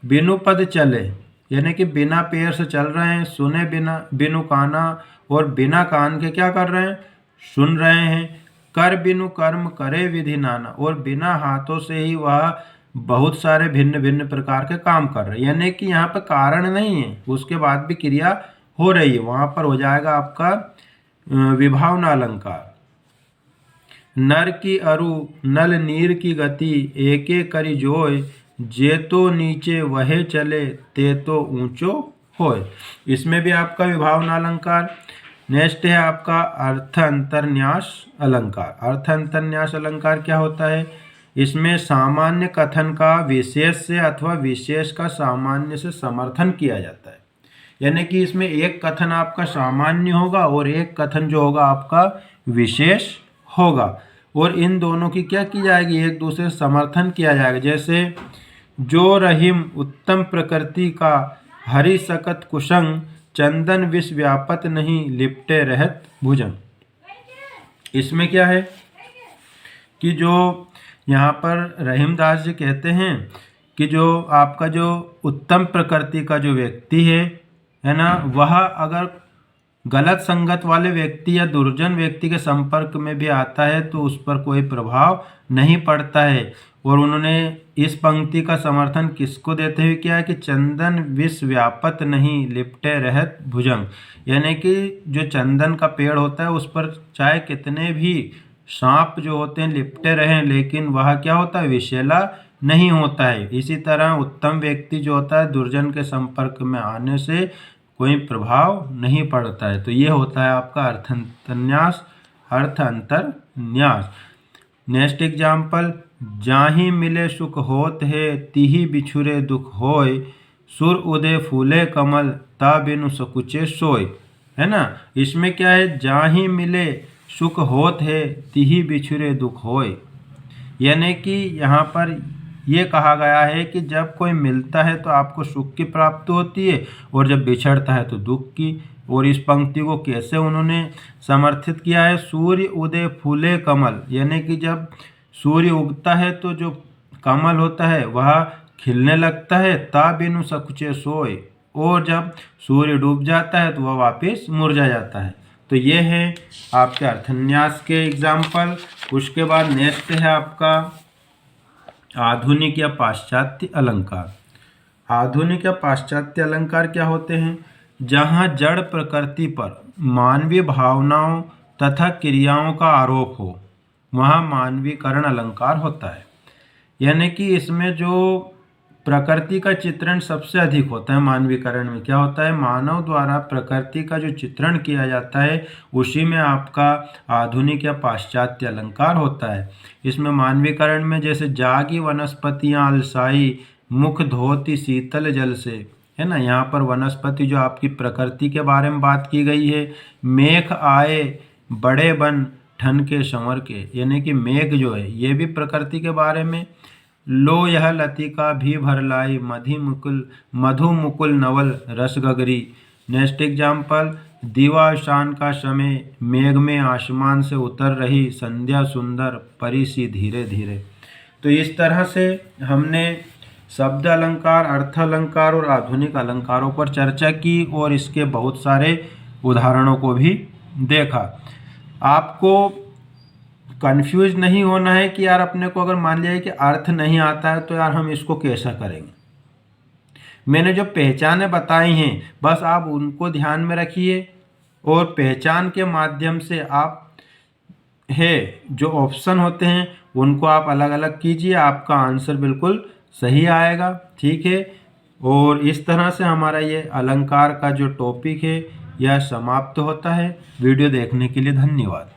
बिनु पद चले यानी कि बिना पैर से चल रहे हैं, सुने बिना बिनु काना और बिना कान के क्या कर रहे हैं, सुन रहे हैं। कर बिनु कर्म करे विधि नाना, और बिना हाथों से ही वह बहुत सारे भिन्न भिन्न प्रकार के काम कर रहे हैं। यानी कि यहाँ पर कारण नहीं है, उसके बाद भी क्रिया हो रही है, वहाँ पर हो जाएगा आपका विभावना अलंकार। नर की अरु नल नीर की गति, एके करी जोय, जे तो नीचे वहे चले ते तो ऊंचो होय। इसमें भी आपका विभावना अलंकार। नेक्स्ट है आपका अर्थ अंतर्न्यास अलंकार। अर्थ अंतर्न्यास अलंकार क्या होता है, इसमें सामान्य कथन का विशेष से अथवा विशेष का सामान्य से समर्थन किया जाता है। यानी कि इसमें एक कथन आपका सामान्य होगा और एक कथन जो होगा आपका विशेष होगा, और इन दोनों की क्या की जाएगी, एक दूसरे से समर्थन किया जाएगा। जैसे जो रहीम उत्तम प्रकृति का, हरि सकत कुशंग, चंदन विष व्यापत नहीं, लिपटे रहत भुजंग। इसमें क्या है कि जो यहाँ पर रहीमदास जी कहते हैं कि जो आपका जो उत्तम प्रकृति का जो व्यक्ति है ना, वह अगर गलत संगत वाले व्यक्ति या दुर्जन व्यक्ति के संपर्क में भी आता है तो उस पर कोई प्रभाव नहीं पड़ता है। और उन्होंने इस पंक्ति का समर्थन किसको देते हुए किया है कि चंदन विष व्यापत नहीं, लिपटे रहत भुजंग। यानी कि जो चंदन का पेड़ होता है उस पर चाहे कितने भी सांप जो होते हैं लिपटे रहें, लेकिन वह क्या होता है, विषैला नहीं होता है। इसी तरह उत्तम व्यक्ति जो होता है दुर्जन के संपर्क में आने से कोई प्रभाव नहीं पड़ता है। तो ये होता है आपका अर्थंतरन्यास, अर्थ अंतरन्यास। नेक्स्ट एग्जाम्पल, जाहि मिले सुख होत है, तिहि बिछुरे दुख होय, सुर उदय फूले कमल, ता बिनु सकुचे सोय। है ना, इसमें क्या है, जाहि मिले सुख होत है, तिहि बिछुरे दुख होय। यानी कि यहाँ पर ये कहा गया है कि जब कोई मिलता है तो आपको सुख की प्राप्ति होती है और जब बिछड़ता है तो दुख की। और इस पंक्ति को कैसे उन्होंने समर्थित किया है, सूर्य उदय फूले कमल, यानी कि जब सूर्य उगता है तो जो कमल होता है वह खिलने लगता है, ता बिनु सकुचे सोय, और जब सूर्य डूब जाता है तो वह वापस मुरझा जाता है। तो ये है आपके अर्थन्यास के एग्जाम्पल। उसके बाद नेक्स्ट है आपका आधुनिक या पाश्चात्य अलंकार। आधुनिक या पाश्चात्य अलंकार क्या होते हैं, जहाँ जड़ प्रकृति पर मानवीय भावनाओं तथा क्रियाओं का आरोप हो वहाँ मानवीकरण अलंकार होता है। यानी कि इसमें जो प्रकृति का चित्रण सबसे अधिक होता है मानवीकरण में, क्या होता है, मानव द्वारा प्रकृति का जो चित्रण किया जाता है उसी में आपका आधुनिक या पाश्चात्य अलंकार होता है। इसमें मानवीकरण में जैसे जागी वनस्पतियाँ अलसाई, मुख धोती शीतल जल से, है ना, यहाँ पर वनस्पति जो आपकी प्रकृति के बारे में बात की गई है। मेघ आए बड़े बन ठन के संवर के, यानी कि मेघ जो है ये भी प्रकृति के बारे में। लो यह लतिका भी भर लाई, मधु मुकुल नवल रस गगरी। नेक्स्ट एग्जाम्पल, दीवा शान का समय, मेघ में आसमान से उतर रही संध्या सुंदर, परी सी धीरे धीरे। तो इस तरह से हमने शब्द अलंकार, अर्थ अलंकार और आधुनिक अलंकारों पर चर्चा की और इसके बहुत सारे उदाहरणों को भी देखा। आपको कंफ्यूज नहीं होना है कि यार अपने को अगर मान लिया कि अर्थ नहीं आता है तो यार हम इसको कैसा करेंगे। मैंने जो पहचानें बताई हैं बस आप उनको ध्यान में रखिए और पहचान के माध्यम से आप जो ऑप्शन होते हैं उनको आप अलग अलग कीजिए, आपका आंसर बिल्कुल सही आएगा। ठीक है, और इस तरह से हमारा ये अलंकार का जो टॉपिक है यह समाप्त होता है। वीडियो देखने के लिए धन्यवाद।